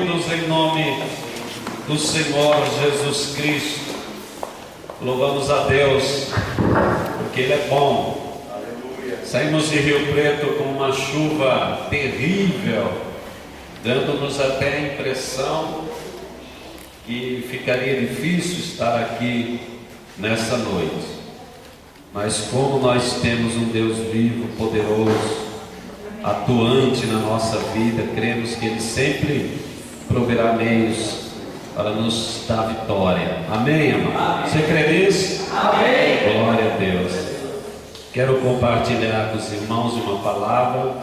reunidos em nome do Senhor Jesus Cristo. Louvamos a Deus, porque Ele é bom. Aleluia. Saímos de Rio Preto com uma chuva terrível, dando-nos até a impressão que ficaria difícil estar aqui nessa noite. Mas como nós temos um Deus vivo, poderoso, atuante na nossa vida, cremos que Ele sempre proverá meios para nos dar vitória. Amém, amado? Você crê nisso? Amém. Glória a Deus. Quero compartilhar com os irmãos uma palavra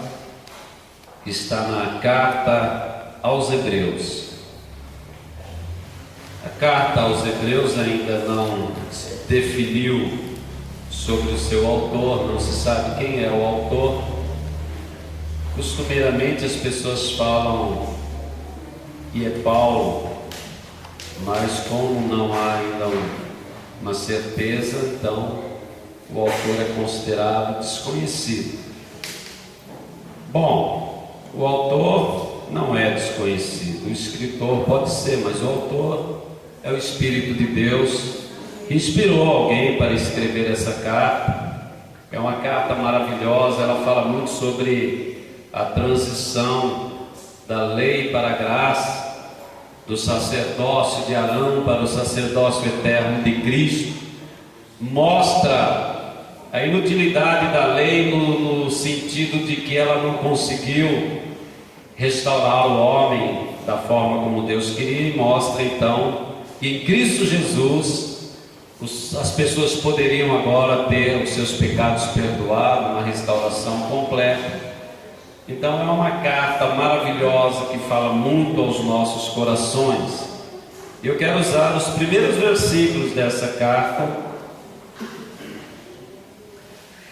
que está na carta aos Hebreus. A carta aos Hebreus ainda não se definiu sobre o seu autor, não se sabe quem é o autor. Costumeiramente as pessoas falam que é Paulo, mas como não há ainda uma certeza, então o autor é considerado desconhecido. Bom, o autor não é desconhecido, o escritor pode ser, mas o autor é o Espírito de Deus que inspirou alguém para escrever essa carta. É uma carta maravilhosa, ela fala muito sobre a transição da lei para a graça, do sacerdócio de Arão para o sacerdócio eterno de Cristo. Mostra a inutilidade da lei no sentido de que ela não conseguiu restaurar o homem da forma como Deus queria, e mostra então que em Cristo Jesus as pessoas poderiam agora ter os seus pecados perdoados, uma restauração completa. Então é uma carta maravilhosa que fala muito aos nossos corações. Eu quero usar os primeiros versículos dessa carta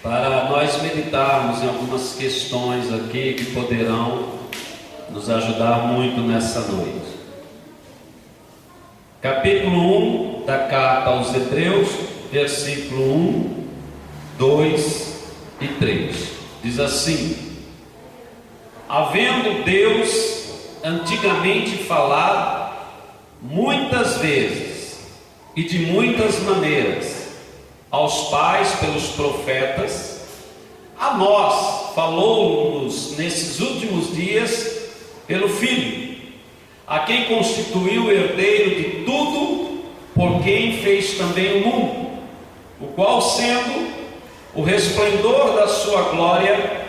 para nós meditarmos em algumas questões aqui que poderão nos ajudar muito nessa noite. Capítulo 1 da carta aos Hebreus, versículo 1, 2 e 3. Diz assim: havendo Deus antigamente falado muitas vezes e de muitas maneiras aos pais pelos profetas, a nós falou-nos nesses últimos dias pelo Filho, a quem constituiu o herdeiro de tudo, por quem fez também o mundo, o qual, sendo o resplendor da sua glória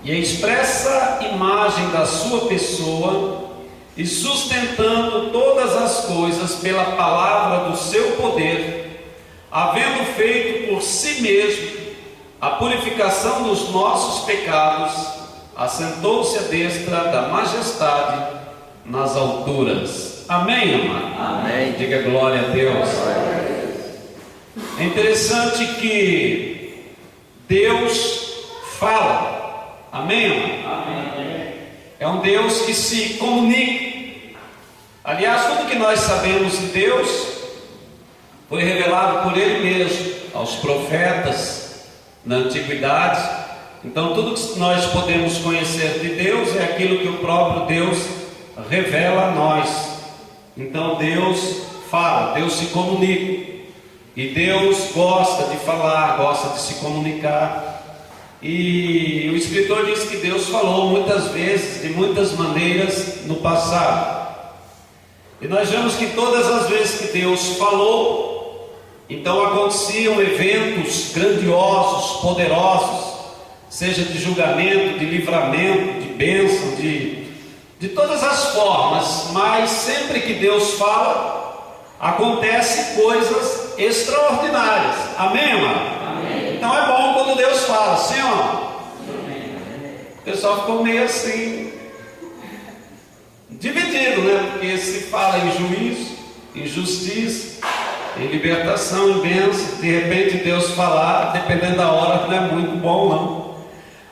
e a expressa imagem da sua pessoa, e sustentando todas as coisas pela palavra do seu poder, havendo feito por si mesmo a purificação dos nossos pecados, assentou-se à destra da majestade nas alturas. Amém, amado? Amém. Diga glória a Deus. É interessante que Deus fala. Amém, amado? Amém. É um Deus que se comunica. Aliás, tudo que nós sabemos de Deus foi revelado por Ele mesmo aos profetas na antiguidade. Então tudo que nós podemos conhecer de Deus é aquilo que o próprio Deus revela a nós. Então Deus fala, Deus se comunica, e Deus gosta de falar, gosta de se comunicar. E o escritor diz que Deus falou muitas vezes, de muitas maneiras no passado. E nós vemos que todas as vezes que Deus falou, então aconteciam eventos grandiosos, poderosos, seja de julgamento, de livramento, de bênção, de todas as formas. Mas sempre que Deus fala, acontecem coisas extraordinárias. Amém, amado? Amém. Então é bom quando Deus fala, sim ou não? O pessoal ficou meio assim, dividido, né? Porque se fala em juízo, em justiça, em libertação, em bênção, de repente Deus falar, dependendo da hora, não é muito bom não.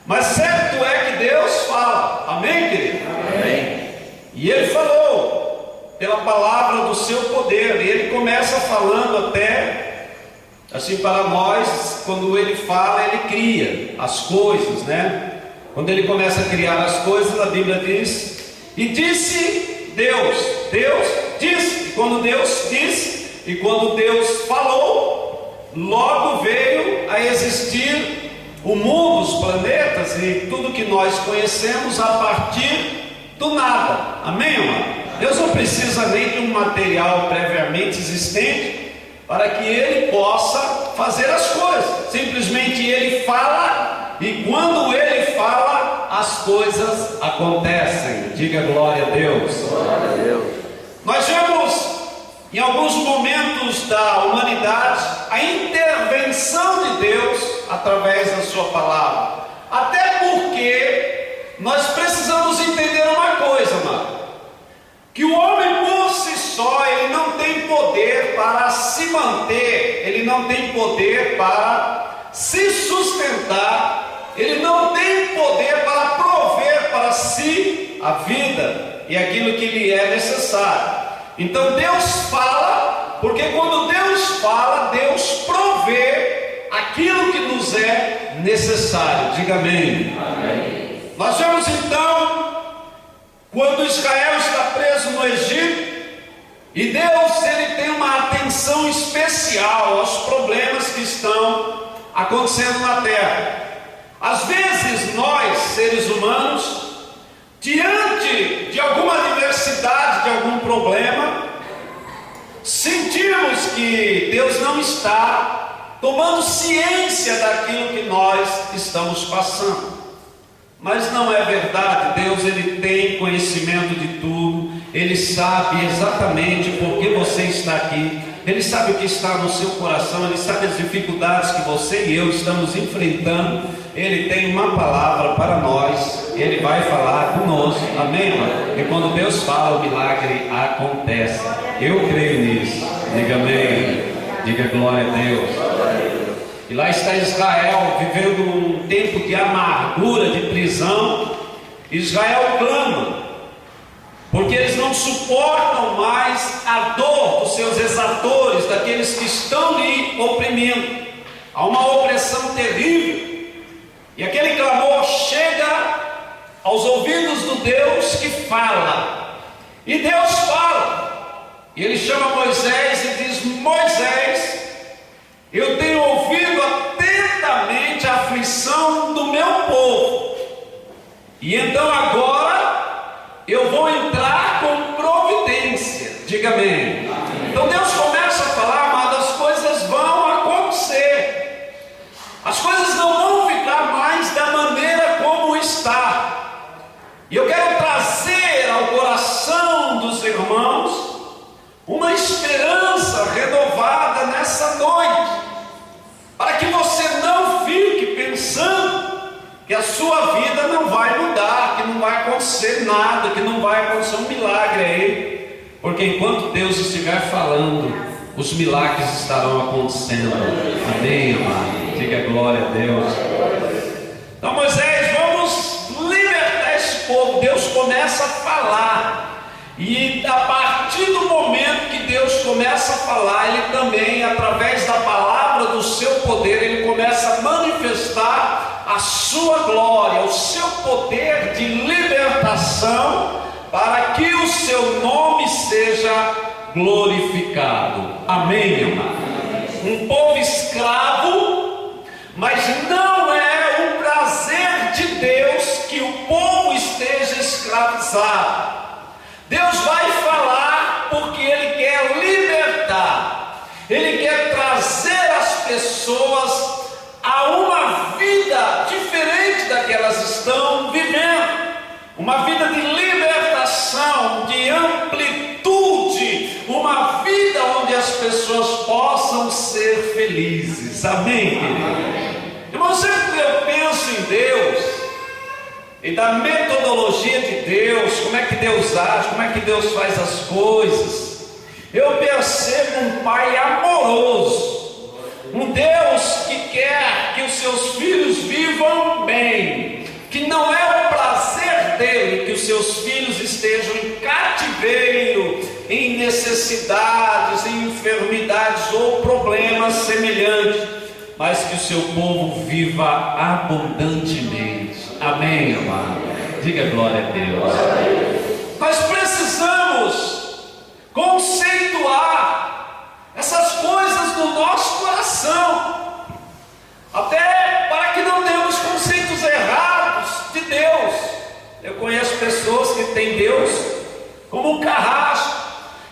Mas certo é que Deus fala. Amém, querido? Amém. E Ele falou pela palavra do seu poder. E Ele começa falando até assim para nós. Quando Ele fala, Ele cria as coisas, né? Quando Ele começa a criar as coisas, a Bíblia diz: e disse Deus. Deus disse. E quando Deus disse, e quando Deus falou, logo veio a existir o mundo, os planetas e tudo que nós conhecemos a partir do nada. Amém, irmão? Deus não precisa nem de um material previamente existente para que Ele possa fazer as coisas. Simplesmente Ele fala, e quando Ele fala, as coisas acontecem. Diga glória a Deus. Glória a Deus. Nós vemos em alguns momentos da humanidade a intervenção de Deus através da sua palavra. Até porque nós precisamos entender uma coisa, amado, que o homem por si só, ele não tem poder para se manter, ele não tem poder para se sustentar, ele não tem poder para prover para si a vida e aquilo que lhe é necessário. Então Deus fala, porque quando Deus fala, Deus provê aquilo que nos é necessário. Diga amém. Amém. Nós vemos então quando Israel está preso no Egito, e Deus ele tem uma atenção especial aos problemas que estão acontecendo na terra. Às vezes nós, seres humanos, diante de alguma adversidade, de algum problema, sentimos que Deus não está tomando ciência daquilo que nós estamos passando. Mas não é verdade. Deus ele tem conhecimento de tudo, Ele sabe exatamente por que você está aqui, Ele sabe o que está no seu coração, Ele sabe as dificuldades que você e eu estamos enfrentando. Ele tem uma palavra para nós, Ele vai falar conosco, amém, irmão? E quando Deus fala, o milagre acontece. Eu creio nisso. Diga amém. Diga glória a Deus. E lá está Israel, vivendo um tempo de amargura, de prisão. Israel clama, porque eles não suportam mais a dor dos seus exatores, daqueles que estão lhe oprimindo. Há uma opressão terrível. E aquele clamor chega aos ouvidos do Deus que fala. E Deus fala. E Ele chama Moisés e diz: Moisés, eu tenho ouvido atentamente a aflição do meu povo, e então agora eu vou entrar com providência. Diga amém. Então Deus começa a falar, mas as coisas vão acontecer, as coisas não vão ficar mais da maneira como está. E eu quero trazer ao coração dos irmãos uma esperança renovada nessa noite, para que você não fique pensando que a sua vida não vai mudar, que não vai acontecer nada, que não vai acontecer um milagre aí, porque enquanto Deus estiver falando, os milagres estarão acontecendo. Amém, amado? Diga glória a Deus. Então Moisés, vamos libertar esse povo. Deus começa a falar. E a partir do momento que Deus começa a falar, Ele também, através da palavra do seu poder, Ele começa a manifestar a sua glória, o seu poder de libertação, para que o seu nome seja glorificado. Amém, meu irmão? Um povo escravo, mas não é o prazer de Deus que o povo esteja escravizado. Deus vai falar porque Ele quer libertar, Ele quer trazer as pessoas a uma vida diferente da que elas estão vivendo, uma vida de libertação, de amplitude, uma vida onde as pessoas possam ser felizes. Amém, querido? Irmão, sempre eu penso em Deus e da metodologia de Deus, como é que Deus age, como é que Deus faz as coisas, eu percebo um Pai amoroso, um Deus que quer que os seus filhos vivam bem, que não é o prazer dele que os seus filhos estejam em cativeiro, em necessidades, em enfermidades ou problemas semelhantes, mas que o seu povo viva abundantemente. Amém, amado? Diga glória a Deus. Nós precisamos conceituar essas coisas no nosso coração, até para que não tenhamos conceitos errados de Deus. Eu conheço pessoas que têm Deus como um carrasco,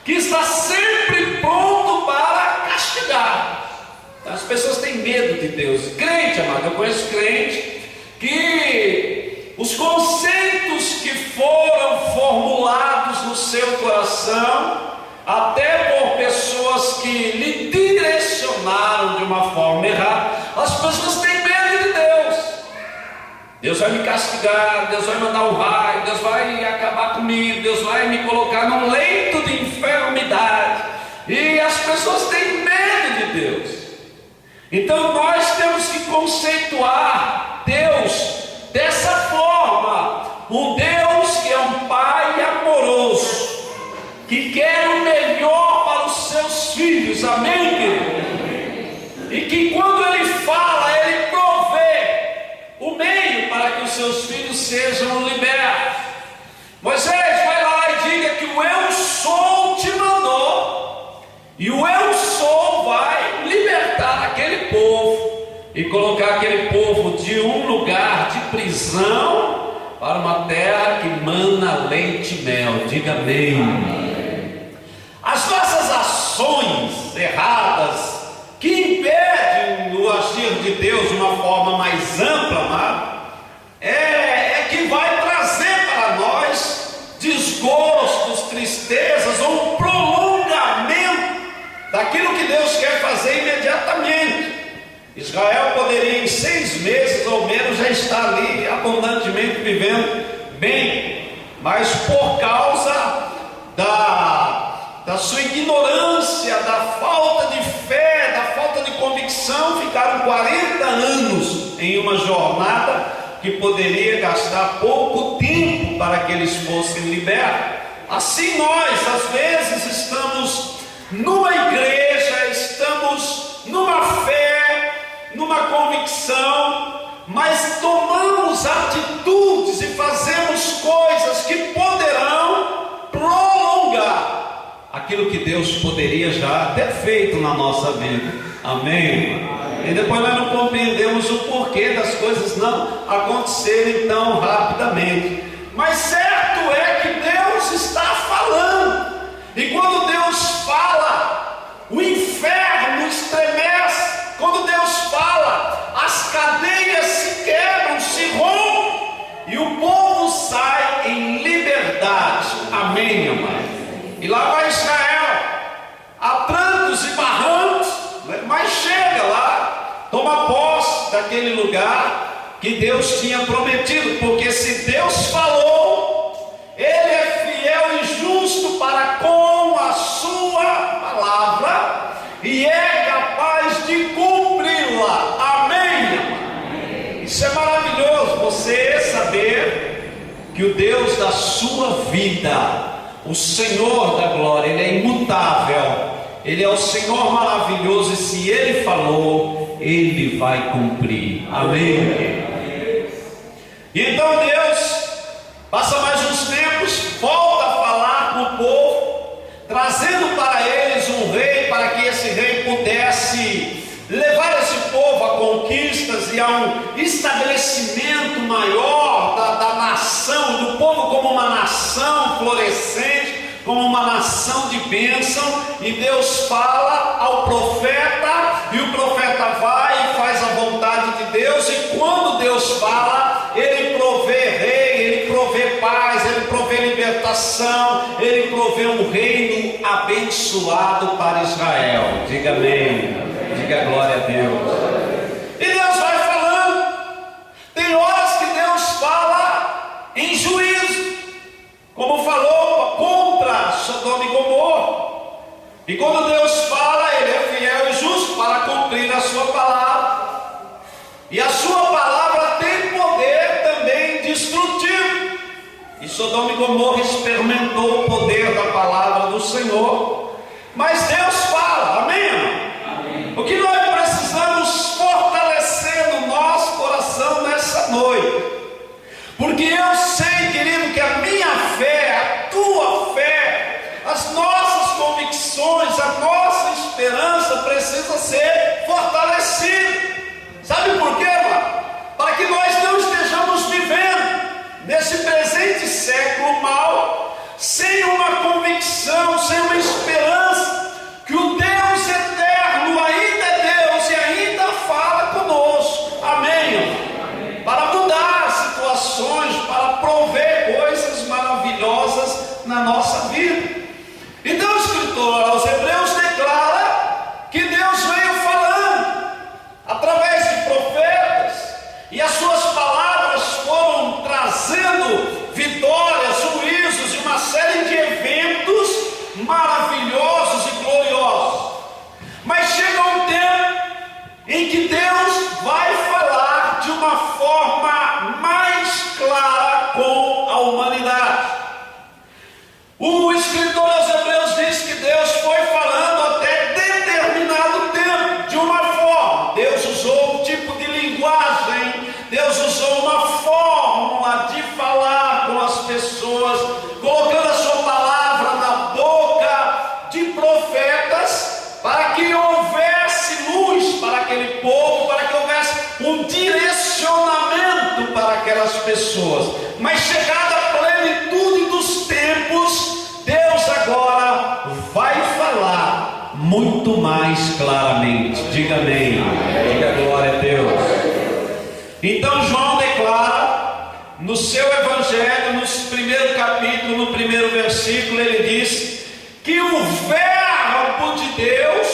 que está sempre pronto para castigar. As pessoas têm medo de Deus. Crente, amado, eu conheço crente que os conceitos que foram formulados no seu coração, até por pessoas que lhe direcionaram de uma forma errada, as pessoas têm medo de Deus. Deus vai me castigar, Deus vai mandar um raio, Deus vai acabar comigo, Deus vai me colocar num leito de enfermidade. E as pessoas têm medo de Deus. Então nós temos que conceituar Deus dessa forma: um Deus que é um Pai amoroso, que quer o melhor para os seus filhos, amém, querido? E que quando Ele fala, Ele provê o meio para que os seus filhos sejam libertos. Moisés, vai lá e diga que o Eu Sou te mandou, e o Eu Sou vai libertar aquele povo e colocar aquele povo de um lugar de prisão para uma terra que mana leite e mel. Diga amém. As nossas ações erradas que impedem o agir de Deus de uma forma mais ampla, amado, é que vai trazer para nós desgostos, tristezas ou um prolongamento daquilo que Deus quer fazer imediatamente. Israel poderia em 6 meses ou menos já estar ali abundantemente vivendo bem, mas por causa da sua ignorância, da falta de fé, da falta de convicção, ficaram 40 anos em uma jornada que poderia gastar pouco tempo para que eles fossem libertos. Assim nós às vezes estamos numa igreja, estamos numa fé, numa convicção, mas tomamos atitudes e fazemos coisas que poderão prolongar aquilo que Deus poderia já ter feito na nossa vida, amém? E depois nós não compreendemos o porquê das coisas não acontecerem tão rapidamente, mas certo é que Deus está falando, e quando Deus fala, o inferno estremece. Quando Deus fala, as cadeias se quebram, se rompem, e o povo sai em liberdade, amém, amado? E lá vai Israel, a trancos e barrancos, mas chega lá, toma posse daquele lugar que Deus tinha prometido, porque se Deus falou, Ele é fiel e justo para com a sua palavra, e é capaz de cumpri-la, amém? Isso é maravilhoso, você saber que o Deus da sua vida, o Senhor da glória, Ele é imutável, Ele é o Senhor maravilhoso, e se Ele falou, Ele vai cumprir, amém? E então Deus passa mais uns tempos, volta a falar com o povo, trazendo para eles um rei, para que esse rei pudesse levar esse povo a conquistas e a um estabelecimento maior da nação, do povo como uma nação florescente, como uma nação de bênção. E Deus fala ao profeta, e o profeta vai e faz a vontade de Deus, e quando Deus fala, Ele provê rei, Ele provê paz, Ele provê libertação, Ele provê um reino abençoado para Israel. Diga amém, diga glória a Deus. E Deus vai falando. Tem horas que Deus fala em juízo, como falou contra Sodoma e Gomorra. E quando Deus fala, Ele é fiel e justo para cumprir a sua palavra. E a sua palavra tem poder também destrutivo. E Sodoma e Gomorra experimentou o poder da palavra do Senhor. Mas Deus fala, amém? Amém. O que nós precisamos fortalecer no nosso coração nessa noite, porque eu sei, querido, que a minha fé, a tua fé, as nossas esperança precisa ser fortalecida. Sabe por quê, irmão? Para que nós não estejamos vivendo nesse presente século mal, sem uma convicção, sem uma esperança que o Deus eterno ainda é Deus e ainda fala conosco. Amém? Para mudar situações, para prover coisas maravilhosas na nossa vida. Então o escritor aos Hebreus declara que Deus veio falando através de profetas, e as suas palavras foram trazendo vitórias, juízos e uma série de eventos maravilhosos e gloriosos. Mas chega um tempo em que Deus vai falar de uma forma mais clara com a humanidade. O escritor aos Hebreus diz que Deus foi falando até determinado tempo de uma forma. Deus usou um tipo de linguagem, Deus usou uma fórmula de falar com as pessoas, colocando a sua palavra na boca de profetas, para que houvesse luz para aquele povo, para que houvesse um direcionamento para aquelas pessoas. Mas chegada a plenitude dos tempos, Deus agora vai falar muito mais claramente. Diga amém. Diga glória a Deus. Então João declara no seu evangelho, no primeiro capítulo, no primeiro versículo, ele diz que o verbo de Deus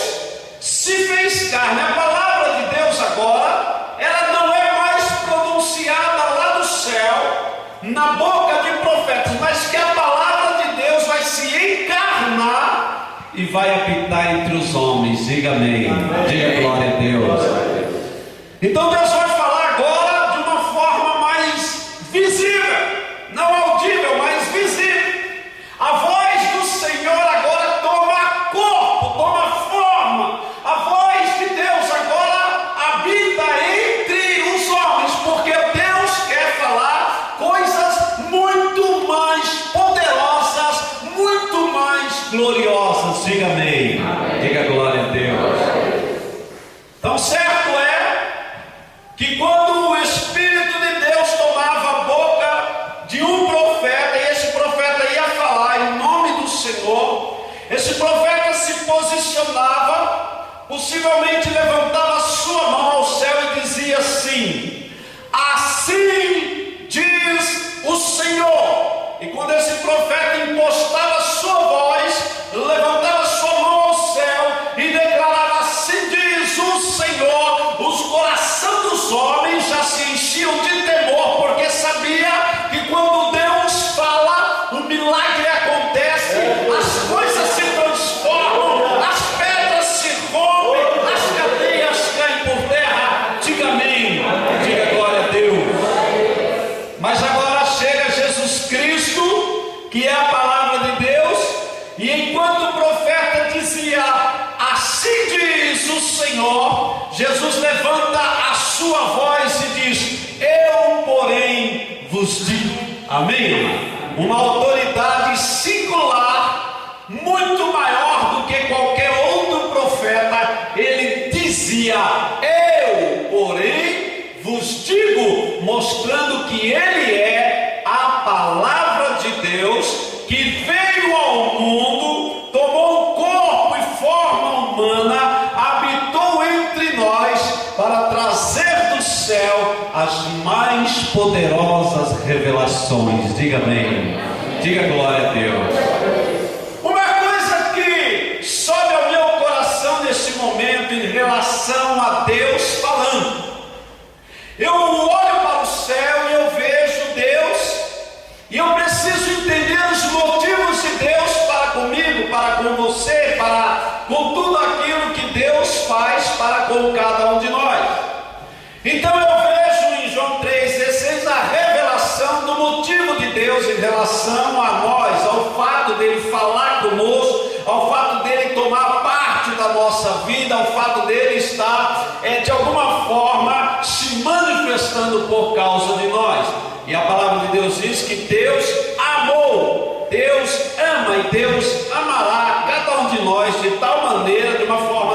se fez carne. A palavra de Deus agora, ela não é mais pronunciada lá do céu, na boca de profetas, mas que a palavra de Deus vai se encarnar e vai habitar entre os homens. Diga amém. Diga glória a Deus. Então Deus vai falar agora de uma forma mais visível, não audível, mas visível. A voz do Senhor agora toma corpo, toma forma. A voz de Deus agora habita entre os homens, porque Deus quer falar coisas muito mais poderosas, muito mais gloriosas. Diga amém. Diga glória a Deus. Então certo é que quando o Espírito de Deus tomava a boca de um profeta, e esse profeta ia falar em nome do Senhor, esse profeta se posicionava, possivelmente levantava a sua mão ao céu e dizia assim: assim diz o Senhor. E quando esse profeta impostava a sua voz, levantava a sua mão ao céu e declarava: assim diz o Senhor, os corações dos homens já se enchiam de temor, porque sabia que quando Deus fala, o milagre acontece, as coisas se transformam, as pedras se rompem, as cadeias caem por terra. Diga amém. Diga glória a Deus. Mas agora chega Jesus Cristo, que é a palavra de Deus, e enquanto o profeta dizia: assim diz o Senhor, Jesus levanta a sua voz e diz: eu, porém, vos digo. Amém? Uma autoridade singular, muito maior do que qualquer outro profeta. Ele dizia: eu, porém, vos digo, mostrando que ele é a palavra de Deus, que veio ao mundo, tomou um corpo e forma humana, habitou entre nós para trazer do céu as mais poderosas revelações. Diga amém. Diga glória a Deus. Uma coisa que sobe ao meu coração nesse momento em relação a Deus falando, eu olho para o céu e eu vejo Deus, e eu preciso entender os motivos de Deus para comigo, para com você, para com tudo aquilo que Deus faz para com cada um de nós. Então eu vejo em João 3,16 a revelação do motivo de Deus em relação a nós, ao fato dele falar conosco, ao fato dele tomar parte da nossa vida, ao fato dele estar de alguma forma se manifestando por causa de nós. E a palavra de Deus diz que Deus amou, Deus ama e Deus amará cada um de nós de tal maneira, de uma forma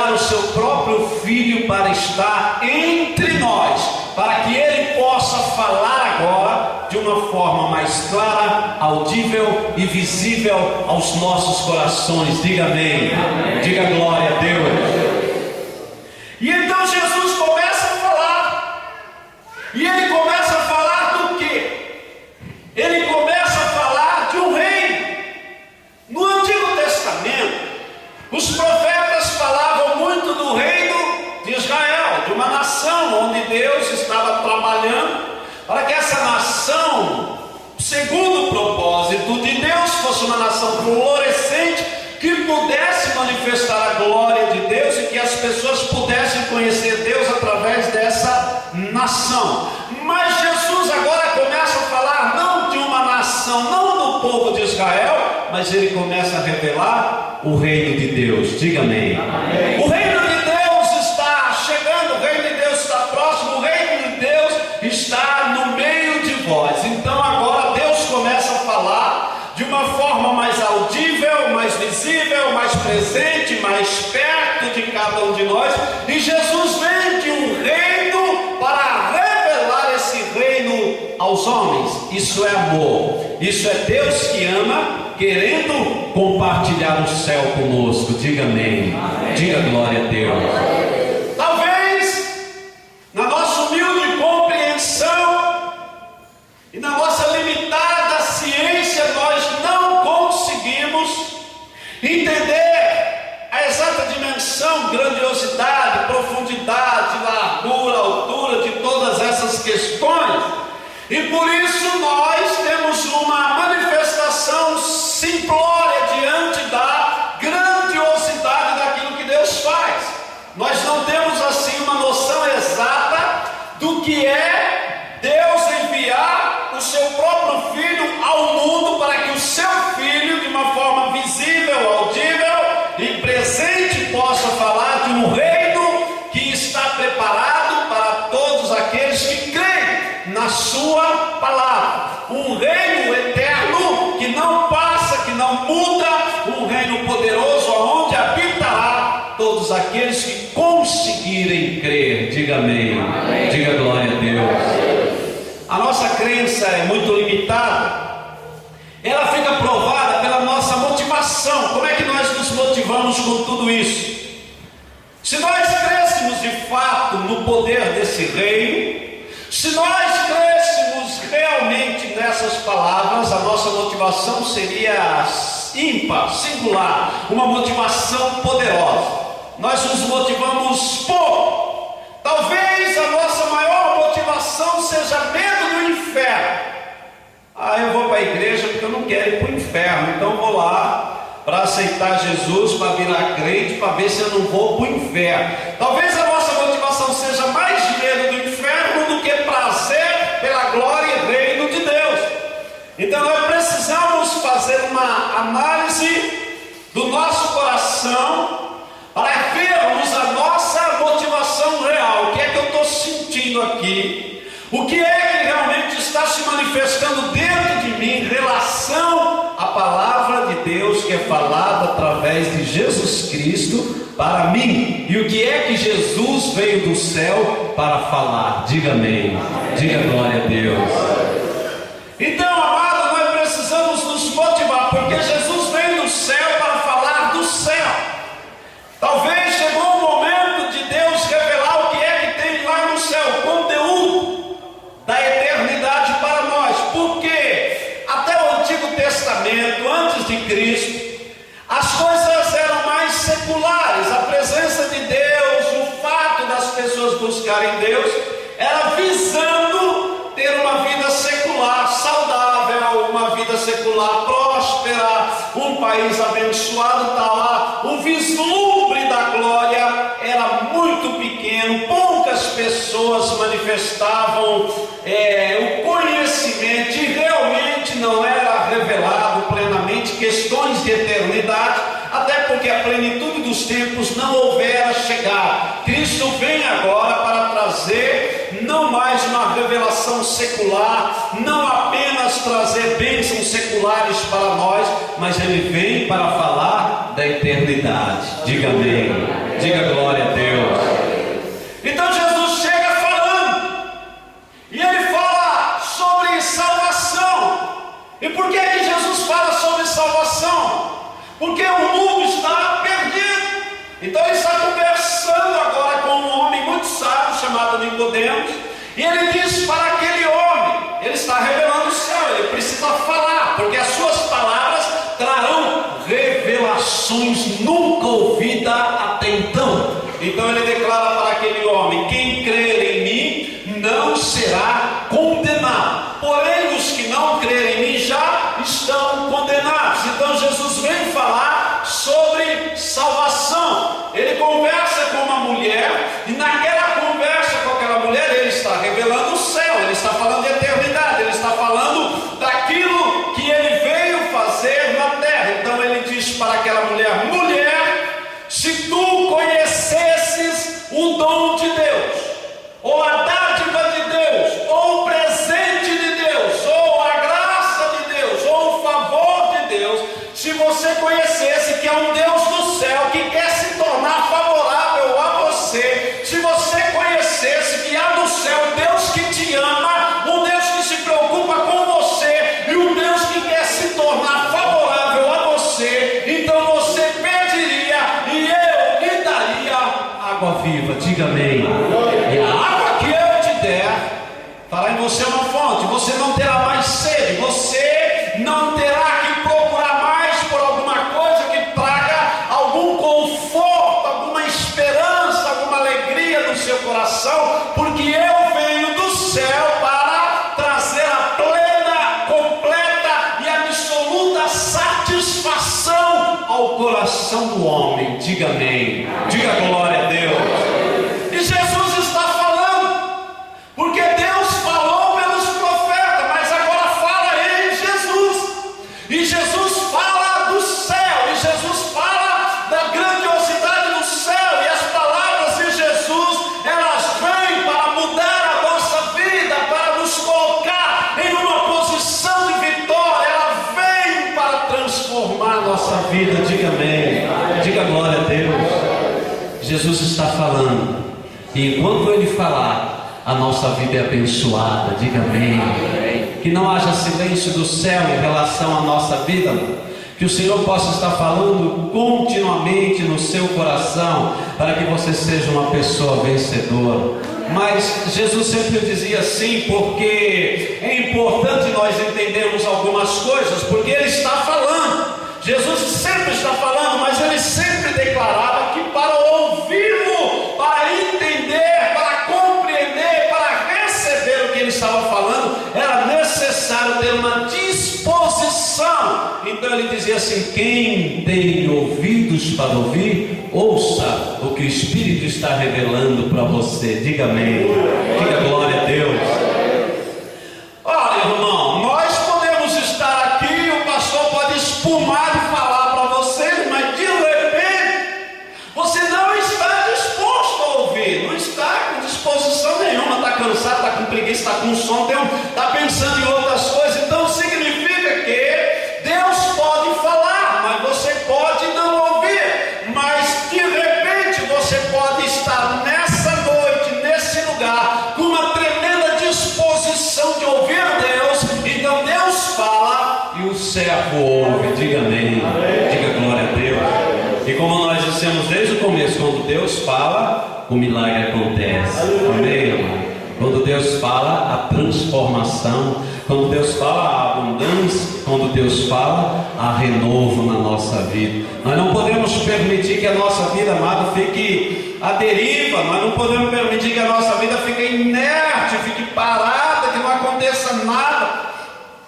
enviar o seu próprio Filho para estar entre nós, para que Ele possa falar agora de uma forma mais clara, audível e visível aos nossos corações. Diga amém. Amém. Diga glória a Deus. E então Jesus começa a falar. E Ele começa a falar do quê? Ele começa a falar de um reino. No Antigo Testamento, os profetas falavam muito do reino de Israel, de uma nação onde Deus estava trabalhando para que essa nação, segundo o propósito de Deus, fosse uma nação florescente, que pudesse manifestar a glória de Deus e que as pessoas pudessem conhecer Deus através dessa nação. Mas Jesus agora começa a falar não de uma nação, não do povo de Israel, mas Ele começa a revelar o reino de Deus. Diga amém. Amém. O reino de Deus está chegando, o reino de Deus está próximo, o reino de Deus está no meio de vós. Então agora Deus começa a falar de uma forma mais audível, mais visível, mais presente, mais perto de cada um de nós. E Jesus vem de um reino para revelar esse reino aos homens. Isso é amor, isso é Deus que ama, querendo compartilhar o céu conosco. Diga amém. Amém. Diga glória a Deus. Talvez na nossa humilde compreensão e na nossa limitada ciência nós não conseguimos entender a exata dimensão, grandiosidade, profundidade, largura, altura de todas essas questões, e por isso nós temos uma manifestação simplória diante da grandiosidade daquilo que Deus faz. Nós não temos assim uma noção exata do que é Deus enviar o seu próprio Filho ao mundo para que o seu Filho, de uma forma visível, audível e presente, possa falar de um reino que está preparado para todos aqueles que creem na sua palavra. Um reino eterno que não passa, que não muda, um reino poderoso onde habitará todos aqueles que conseguirem crer. Diga amém. Amém. Diga glória a Deus. A nossa crença é muito limitada. Ela fica provada pela nossa motivação. Como é que nós nos motivamos com tudo isso? Se nós crêssemos de fato no poder desse reino, se nós crêssemos realmente nessas palavras, a nossa motivação seria ímpar, singular, uma motivação poderosa. Nós nos motivamos pouco. Talvez a nossa maior motivação seja medo do inferno. Eu vou para a igreja porque eu não quero ir para o inferno, então eu vou lá para aceitar Jesus, para virar crente, para ver se eu não vou para o inferno. Talvez a nossa motivação seja mais medo do inferno do que prazer pela glória e reino de Deus. Então nós precisamos fazer uma análise do nosso coração para vermos a nossa motivação real. O que é que eu estou sentindo aqui? O que é que realmente está se manifestando dentro de mim em relação à palavra de Deus que é falada através de Jesus Cristo para mim? E o que é que Jesus veio do céu para falar? Diga amém. Diga glória a Deus. Então, amado, nós precisamos nos motivar, porque Jesus veio do céu para falar do céu. Talvez chegou o momento de Deus revelar o que é que tem lá no céu, o conteúdo da eternidade para nós. Porque até o Antigo Testamento, antes de Cristo, as coisas eram mais seculares. A presença de Deus, o fato das pessoas buscarem Deus, era visando ter uma vida secular saudável, uma vida secular próspera, um país abençoado, tal. O vislumbre da glória era muito pequeno, poucas pessoas manifestavam o conhecimento, e realmente não era revelado plenamente questões de eternidade, até porque a plenitude do últimos tempos não houvera chegado. Cristo vem agora para trazer não mais uma revelação secular, não apenas trazer bênçãos seculares para nós, mas Ele vem para falar da eternidade. Diga amém, diga glória a Deus. Então Jesus chega falando, e Ele fala sobre salvação. E por que que Jesus fala sobre salvação? Porque o mundo está perdido. Então Ele está conversando agora com um homem muito sábio chamado Nicodemos, e Ele diz para aquele homem, Ele está revelando o céu, Ele precisa falar, porque as suas palavras trarão revelações nunca ouvidas até então. Então Ele declara para aquele homem: quem crer em mim não será condenado, porém os que não crerem em mim já estão condenados. Então Jesus vem falar sobre salvação. Ele conversa com uma mulher, e naquela conversa com aquela mulher Ele está revelando o céu, Ele está falando de eternidade, Ele está falando daquilo que Ele veio fazer na terra. Então Ele diz para aquela mulher: mulher, se tu conhecesses o dom de Deus, ou a dádiva de Deus, ou o presente de Deus, ou a graça de Deus, ou o favor de Deus, se você conhecesse que é um Deus do céu que quer se tornar favorável a você, se você conhecesse que há no céu um Deus que te ama, um Deus que se preocupa com você, e um Deus que quer se tornar favorável a você, então você pediria e eu lhe daria água viva. Diga amém. E a água que eu te der fará em você uma fonte. Você não terá mais sede, você não terá que procurar mais por alguma coisa que traga algum conforto, alguma esperança, alguma alegria no seu coração, porque eu venho do céu para trazer a plena, completa e absoluta satisfação ao coração do homem. Diga amém, diga glória a Deus. E Jesus está falando, porque Deus falou pelos profetas, mas agora fala em Jesus. E Jesus fala do céu, e Jesus fala da grandiosidade do céu, e as palavras de Jesus, elas vêm para mudar a nossa vida, para nos colocar em uma posição de vitória. Ela vem para transformar a nossa vida. Diga amém, diga glória a Deus. Jesus está falando, e enquanto Ele falar, a nossa vida é abençoada. Diga amém. Que não haja silêncio do céu em relação à nossa vida, que o Senhor possa estar falando continuamente no seu coração, para que você seja uma pessoa vencedora. Mas Jesus sempre dizia assim, porque é importante nós entendermos algumas coisas, porque Ele está falando. Jesus sempre está falando, mas Ele sempre declarava que para ouvi-lo, para entender, para compreender, para receber o que Ele estava falando, era necessário ter uma disposição. Então Ele dizia assim: quem tem ouvidos para ouvir, ouça o que o Espírito está revelando para você. Diga amém, diga glória a Deus. Olha, irmão, nós podemos estar aqui e o pastor pode espumar e falar para vocês, mas de repente você não está disposto a ouvir, não está com disposição nenhuma, está cansado, está com preguiça, está com sono, está pensando em outras coisas. Então significa que Deus pode falar, mas você pode não ouvir. Mas de repente você pode estar nessa noite, nesse lugar, com uma tremenda disposição de ouvir Deus. Então Deus fala e o servo ouve. Diga amém, diga glória a Deus. E como nós dissemos desde o começo, quando Deus fala, o milagre acontece. Amém, irmão? Quando Deus fala, a transformação. Quando Deus fala, a abundância. Quando Deus fala, a renovo na nossa vida. Nós não podemos permitir que a nossa vida, amado, fique à deriva. Nós não podemos permitir que a nossa vida fique inerte, fique parada, que não aconteça nada,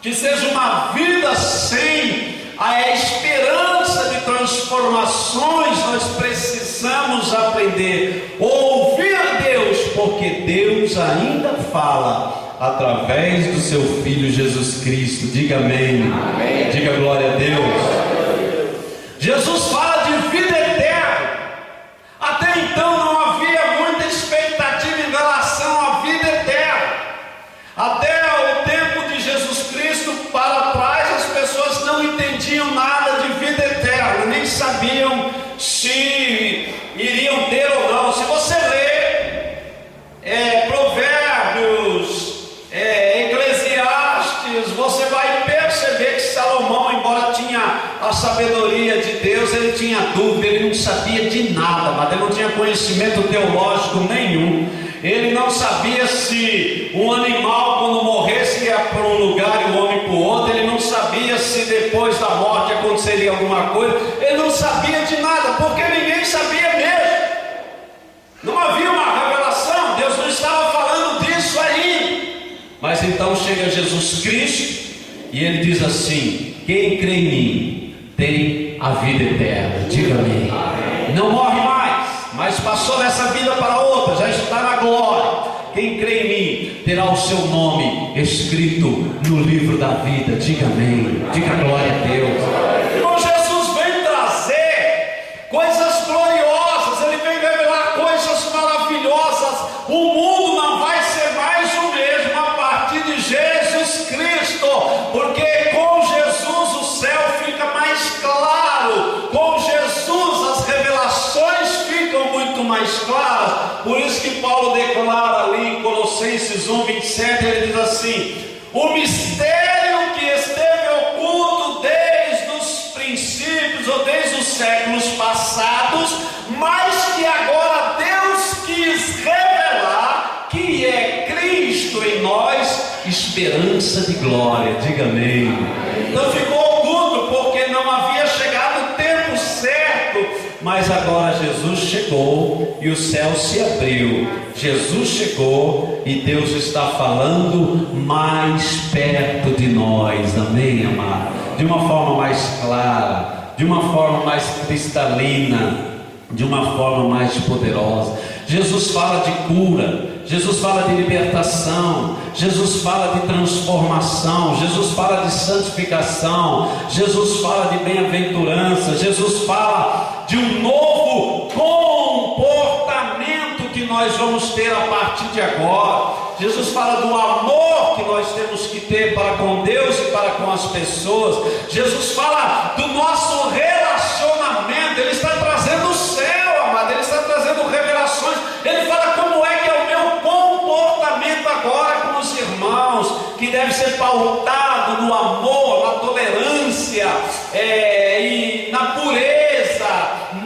que seja uma vida sem a esperança de transformações. Nós precisamos aprender a ouvir Deus, porque Deus ainda fala através do seu Filho Jesus Cristo. Diga amém, amém. Diga glória a Deus. Jesus fala de vida eterna. dúvida, ele não sabia de nada, mas ele não tinha conhecimento teológico nenhum. Ele não sabia se um animal, quando morresse, ia para um lugar e o homem para o outro. Ele não sabia se depois da morte aconteceria alguma coisa. Ele não sabia de nada, porque ninguém sabia mesmo. Não havia uma revelação, Deus não estava falando disso aí. Mas então chega Jesus Cristo e ele diz assim: quem crê em mim tem a vida eterna. Diga amém. Não morre mais, mas passou dessa vida para outra, já está na glória. Quem crê em mim terá o seu nome escrito no livro da vida. Diga amém. Diga glória a Deus. Irmão, Jesus vem trazer coisas gloriosas, ele vem revelar coisas maravilhosas. O mundo não vai ser mais o mesmo a partir de Jesus Cristo, porque com Jesus o céu fica mais claro, com Jesus as revelações ficam muito mais claras. Por isso que Paulo declara ali em Colossenses 1:27, ele diz assim: o mistério que esteve oculto desde os princípios ou desde os séculos passados, mas que agora Deus quis revelar, que é Cristo em nós, esperança de glória. Diga amém. Então ficou oculto porque não havia chegado o tempo certo, mas agora Jesus chegou e o céu se abriu. Jesus chegou e Deus está falando mais perto de nós. Amém, amado? De uma forma mais clara, de uma forma mais cristalina, de uma forma mais poderosa. Jesus fala de cura, Jesus fala de libertação, Jesus fala de transformação, Jesus fala de santificação, Jesus fala de bem-aventurança, Jesus fala de um novo comportamento que nós vamos ter a partir de agora. Jesus fala do amor que nós temos que ter para com Deus e para com as pessoas. Jesus fala do nosso relacionamento. Ele está trazendo o céu, amado. Ele está trazendo revelações. Ele fala como é que é o meu comportamento agora com os irmãos, que deve ser pautado no amor, na tolerância, e na pureza,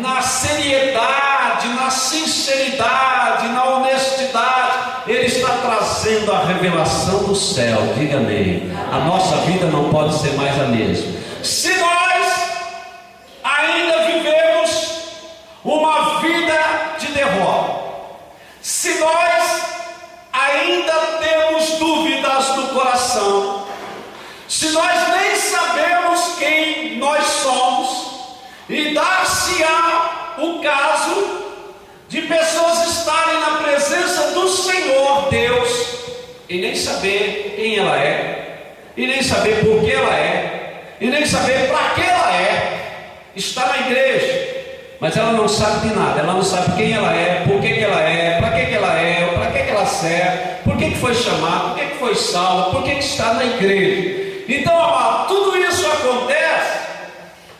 na seriedade, na sinceridade, na honestidade. Ele está trazendo a revelação do céu. Diga amém. A nossa vida não pode ser mais a mesma. Se nós ainda vivemos uma vida de derrota, se nós ainda temos dúvidas no coração, se nós nem sabemos quem nós somos, e dar-se-á o caso de pessoas estarem na presença do Senhor Deus e nem saber quem ela é, e nem saber por que ela é, e nem saber para que ela é, está na igreja, mas ela não sabe de nada. Ela não sabe quem ela é, por que ela é, para que ela é, para que ela serve, por que foi chamada, por que foi salva, por que está na igreja. Então, amado, tudo isso acontece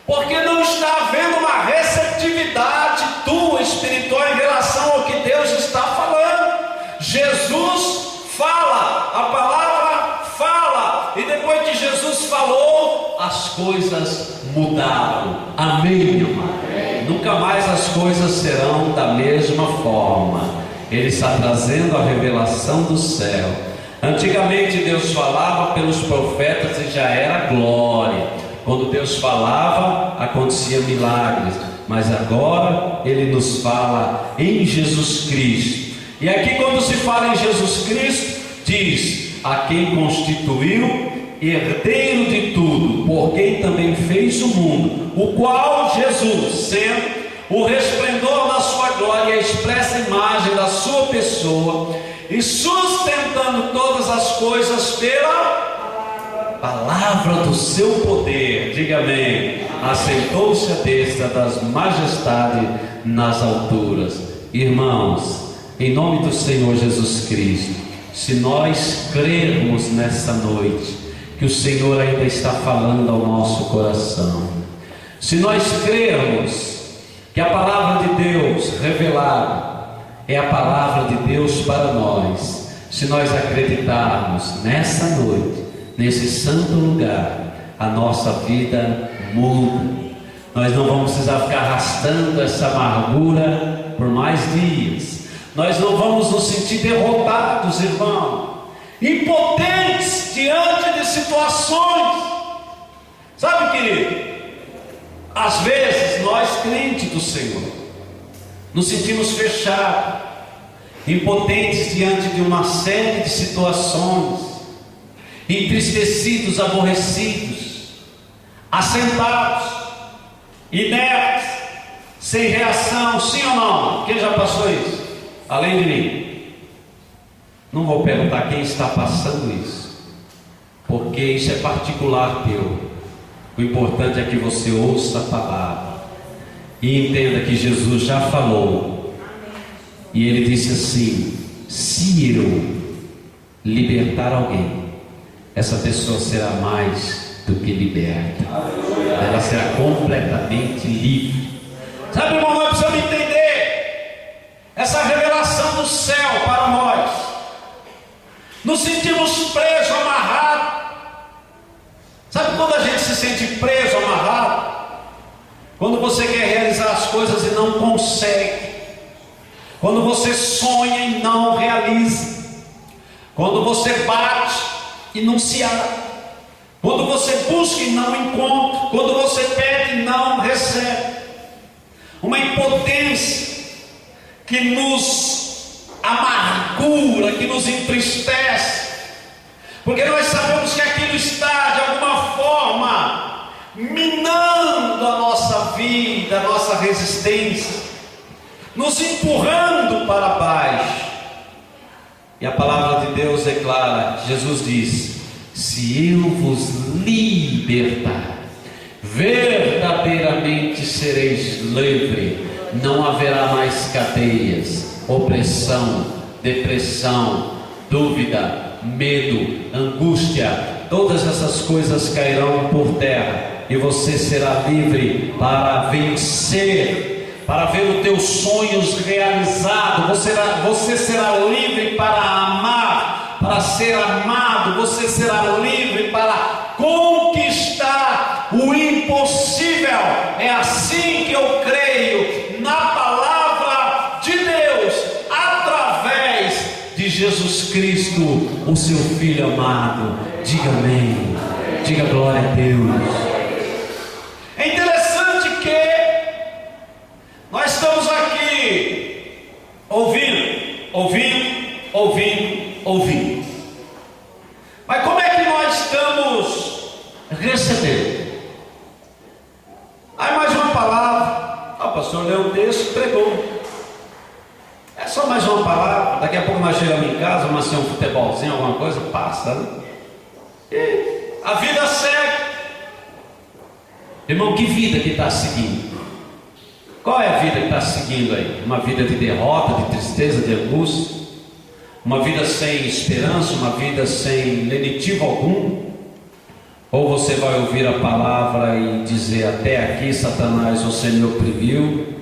porque não está havendo uma receptividade tua espiritual em relação ao que Deus está falando. Jesus fala, a palavra fala, e depois que Jesus falou, as coisas mudaram. Amém, irmão? Nunca mais as coisas serão da mesma forma. Ele está trazendo a revelação do céu. Antigamente Deus falava pelos profetas e já era glória. Quando Deus falava, acontecia milagres, mas agora Ele nos fala em Jesus Cristo. E aqui, quando se fala em Jesus Cristo, diz: a quem constituiu herdeiro de tudo, por quem também fez o mundo, o qual Jesus, sendo o resplendor da sua glória e a expressa imagem da sua pessoa, e sustentando todas as coisas pela palavra do seu poder, diga amém, assentou-se à destra das majestades nas alturas. Irmãos, em nome do Senhor Jesus Cristo, se nós crermos nessa noite que o Senhor ainda está falando ao nosso coração, se nós crermos que a palavra de Deus revelada é a palavra de Deus para nós, se nós acreditarmos nessa noite, nesse santo lugar, a nossa vida muda. Nós não vamos precisar ficar arrastando essa amargura por mais dias. Nós não vamos nos sentir derrotados, irmão, impotentes diante de situações. Sabe, querido, às vezes nós, crentes do Senhor, nos sentimos fechados, impotentes diante de uma série de situações, entristecidos, aborrecidos, assentados, inertes, sem reação. Sim ou não? Quem já passou isso? Além de mim. Não vou perguntar quem está passando isso, porque isso é particular teu. O importante é que você ouça a palavra e entenda que Jesus já falou. E ele disse assim: se eu libertar alguém, essa pessoa será mais do que liberta. Ela será completamente livre. Sabe, irmão, nós precisamos entender essa revelação do céu para nós. Nos sentimos presos, amarrados. Sabe quando a gente se sente preso, amarrado? Quando você quer realizar as coisas e não consegue. Quando você sonha e não realiza. Quando você bate e não se abre. Quando você busca e não encontra. Quando você pede e não recebe. Uma impotência que nos amargura, que nos entristece. Porque nós sabemos que aquilo está de alguma forma minando a nossa vida, a nossa resistência, nos empurrando para baixo. E a palavra de Deus declara, Jesus diz: se eu vos libertar, verdadeiramente sereis livres, não haverá mais cadeias, opressão, depressão, dúvida, medo, angústia, todas essas coisas cairão por terra, e você será livre para vencer, para ver os teus sonhos realizados. Você será livre para amar, para ser amado. Você será livre para conquistar o impossível. É assim que eu creio na palavra de Deus, através de Jesus Cristo, o seu Filho amado. Diga amém, diga glória a Deus. É interessante que nós estamos aqui ouvindo, mas como é que nós estamos recebendo? Aí mais uma palavra, o pastor leu um texto, pregou. É só mais uma palavra. Daqui a pouco nós chegamos em casa, vamos assistir um futebolzinho, alguma coisa, passa, né? E a vida segue. Irmão, que vida que está seguindo? Qual é a vida que está seguindo aí? Uma vida de derrota, de tristeza, de angústia? Uma vida sem esperança, uma vida sem lenitivo algum? Ou você vai ouvir a palavra e dizer: até aqui, Satanás, você me oprimiu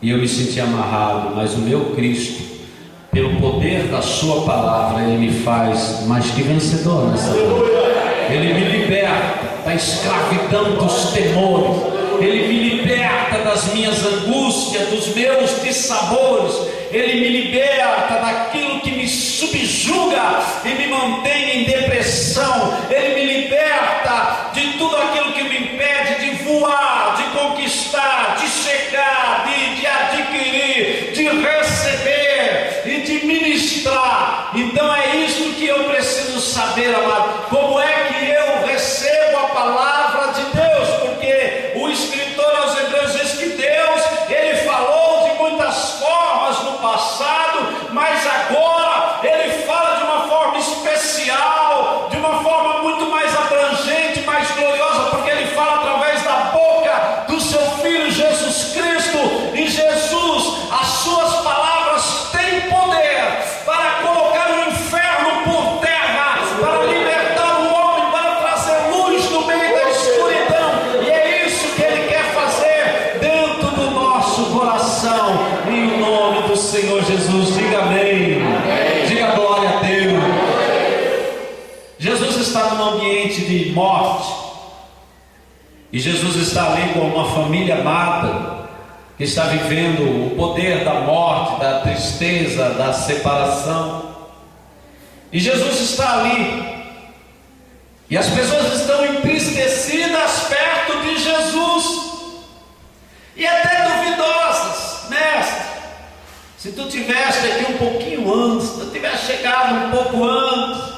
e eu me senti amarrado, mas o meu Cristo, pelo poder da sua palavra, Ele me faz mais que vencedor nessa vida. Ele me liberta da escravidão dos temores. Ele me liberta das minhas angústias, dos meus dissabores. Ele me liberta daquilo que me subjuga e me mantém em depressão. Ele me liberta de tudo aquilo que me impede de voar, de conquistar, de chegar, de adquirir, de receber e de ministrar. Então é isso que eu preciso saber, amado. Como é que eu recebo a palavra de Deus? Porque o escritor aos Hebreus diz que Deus, Ele falou de muitas formas no passado, mas agora Ele fala de uma forma especial, de uma forma muito mais abrangente, mais gloriosa, porque Ele fala através da boca do seu Filho Jesus Cristo. E Jesus, as suas palavras têm poder para colocar o inferno por terra, para libertar o homem, para trazer luz no meio da escuridão. E é isso que Ele quer fazer dentro do nosso coração, em nome do Senhor Jesus. Diga amém, diga glória a Deus. Jesus está num ambiente de morte, E Jesus está ali com uma família amada, que está vivendo o poder da morte, da tristeza, da separação. E Jesus está ali, e as pessoas estão entristecidas perto de Jesus, e até duvidosas. Mestre, se tu tivesse aqui um pouquinho antes, se tu tivesse chegado um pouco antes.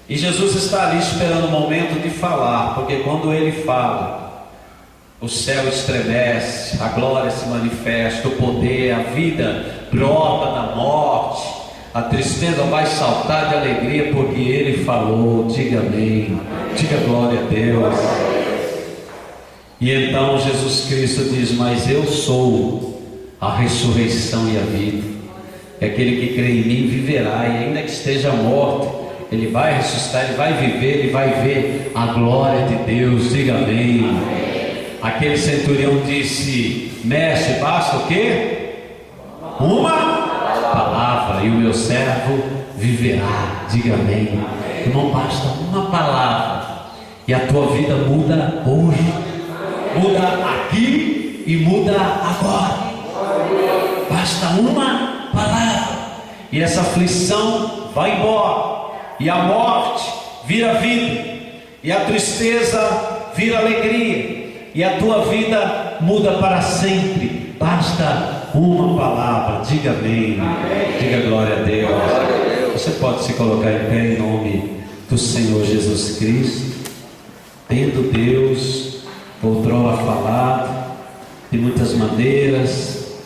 E Jesus está ali esperando o momento de falar, porque quando ele fala, o céu estremece, a glória se manifesta, o poder, a vida brota da morte, a tristeza vai saltar de alegria, porque ele falou. Diga amém, diga glória a Deus. E então Jesus Cristo diz: mas eu sou a ressurreição e a vida. Aquele que crê em mim viverá, e ainda que esteja morto, ele vai ressuscitar, ele vai viver, ele vai ver a glória de Deus. Diga amém. Aquele centurião disse: mestre, basta o quê? Uma palavra, e o meu servo viverá. Diga amém. Irmão, basta uma palavra, e a tua vida muda hoje, muda aqui e muda agora. Basta uma palavra, e essa aflição vai embora, e a morte vira vida, e a tristeza vira alegria, e a tua vida muda para sempre. Basta uma palavra. Diga amém. Diga glória a Deus. Você pode se colocar em pé em nome do Senhor Jesus Cristo. Tendo Deus outrora falado de muitas maneiras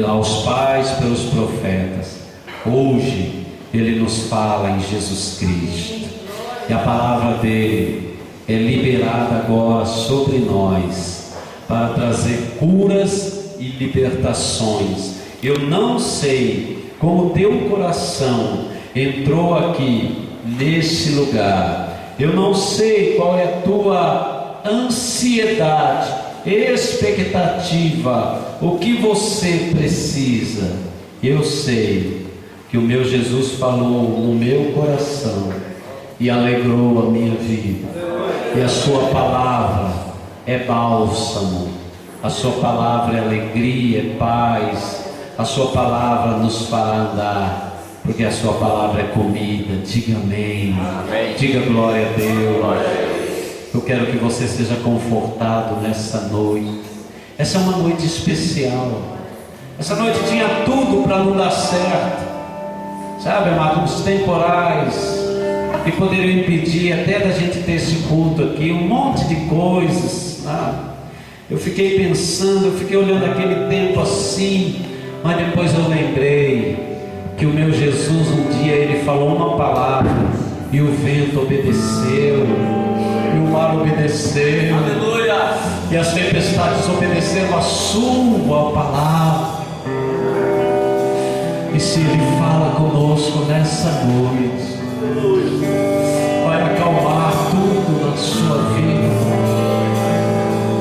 aos pais pelos profetas, hoje Ele nos fala em Jesus Cristo, e a palavra dele é liberada agora sobre nós, para trazer curas e libertações. Eu não sei como teu coração entrou aqui nesse lugar, eu não sei qual é a tua ansiedade, expectativa, o que você precisa. Eu sei que o meu Jesus falou no meu coração e alegrou a minha vida, e a sua palavra é bálsamo, a sua palavra é alegria, é paz, a sua palavra nos fará andar, porque a sua palavra é comida. Diga amém, amém. Diga glória a Deus. Eu quero que você seja confortado nessa noite. Essa é uma noite especial. Essa noite tinha tudo para não dar certo, sabe, amados, temporais que poderiam impedir até da gente ter esse culto aqui, um monte de coisas, sabe? Eu fiquei pensando, eu fiquei olhando aquele tempo assim, mas depois eu lembrei que o meu Jesus, um dia ele falou uma palavra, e o vento obedeceu, e o mar obedeceu, aleluia, e as tempestades obedeceram a sua palavra. E se ele fala conosco nessa noite, vai acalmar tudo na sua vida.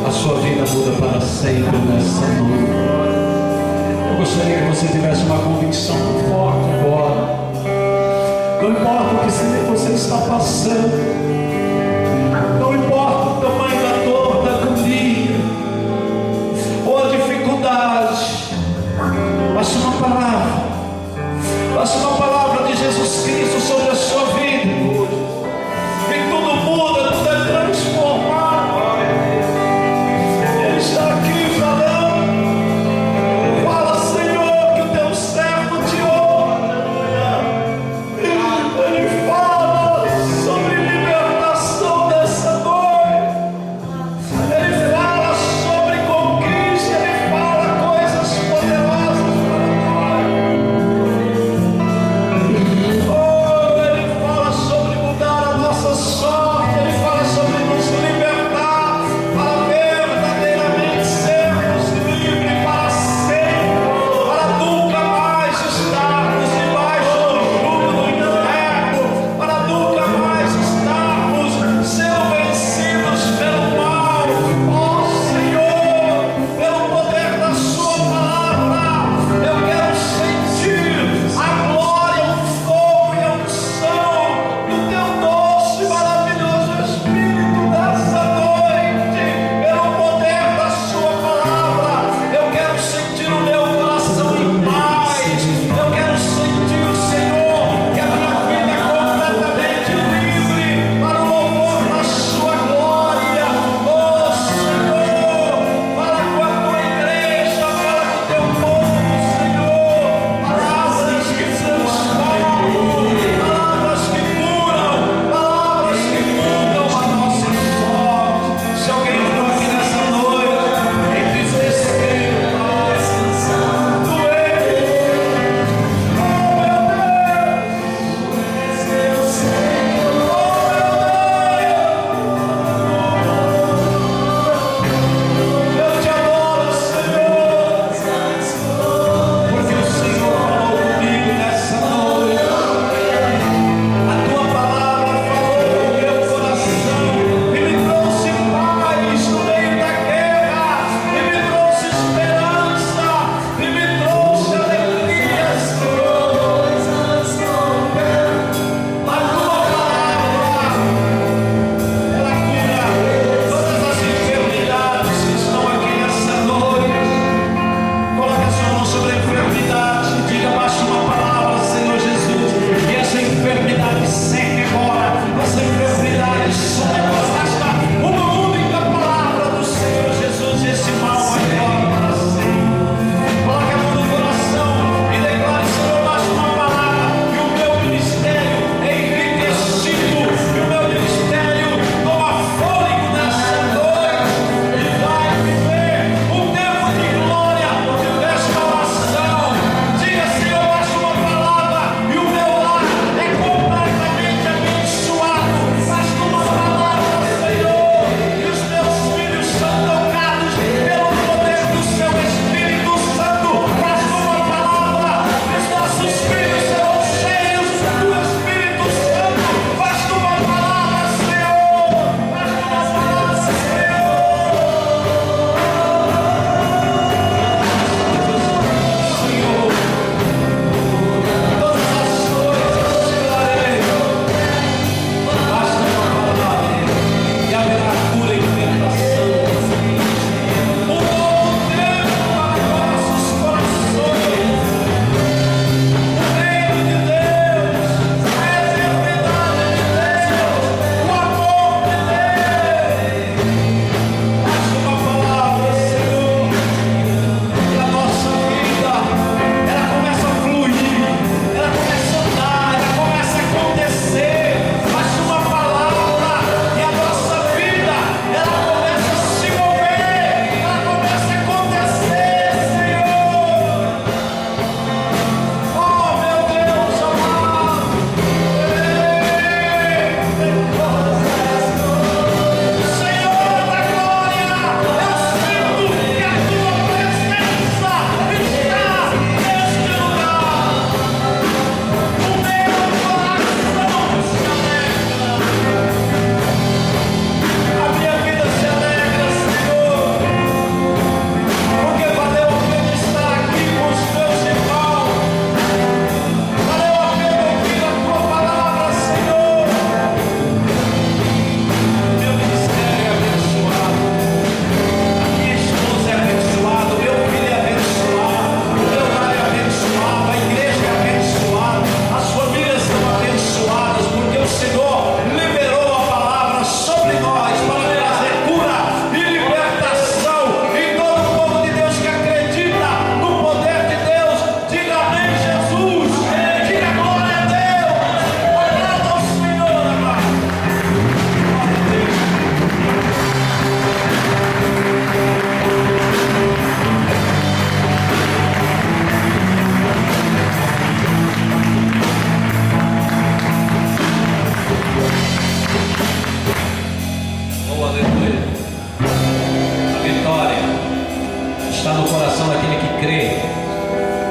A sua vida muda para sempre nessa noite. Eu gostaria que você tivesse uma convicção muito forte agora. Não importa o que você está passando, não importa o tamanho da dor, da agonia ou a dificuldade, basta uma palavra, basta uma palavra de Jesus Cristo sobre a sua vida, e tudo muda, tudo é transformado. Ele está aqui falando. Fala, Senhor, que o teu servo te ouve. Ele fala sobre libertação dessa noite. Ele fala sobre conquista. Ele fala coisas poderosas para nós.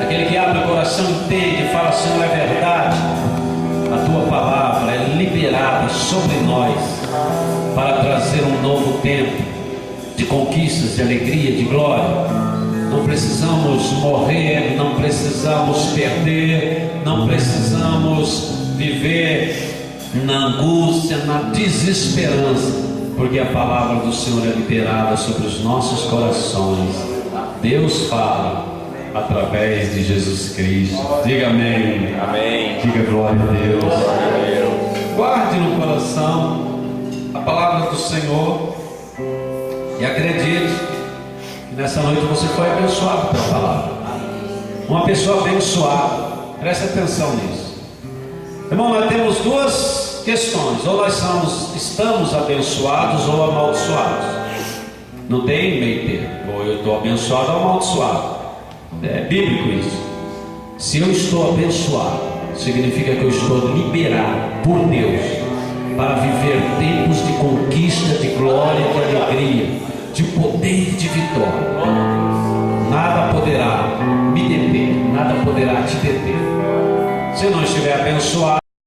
Aquele que abre o coração entende e fala: Senhor, é verdade. A tua palavra é liberada sobre nós para trazer um novo tempo de conquistas, de alegria, de glória. Não precisamos morrer, não precisamos perder, não precisamos viver na angústia, na desesperança, porque a palavra do Senhor é liberada sobre os nossos corações. Deus fala através de Jesus Cristo. Diga amém. Amém. Diga glória a Deus. Glória a Deus. Guarde no coração a palavra do Senhor e acredite que nessa noite você foi abençoado pela palavra. Uma pessoa abençoada. Preste atenção nisso. Irmão, nós temos duas questões: ou nós estamos abençoados ou amaldiçoados. Não tem meio termo. Ou eu estou abençoado ou amaldiçoado. É bíblico isso. Se eu estou abençoado, significa que eu estou liberado por Deus para viver tempos de conquista, de glória, de alegria, de poder e de vitória. Nada poderá me deter, nada poderá te deter. Se eu não estiver abençoado,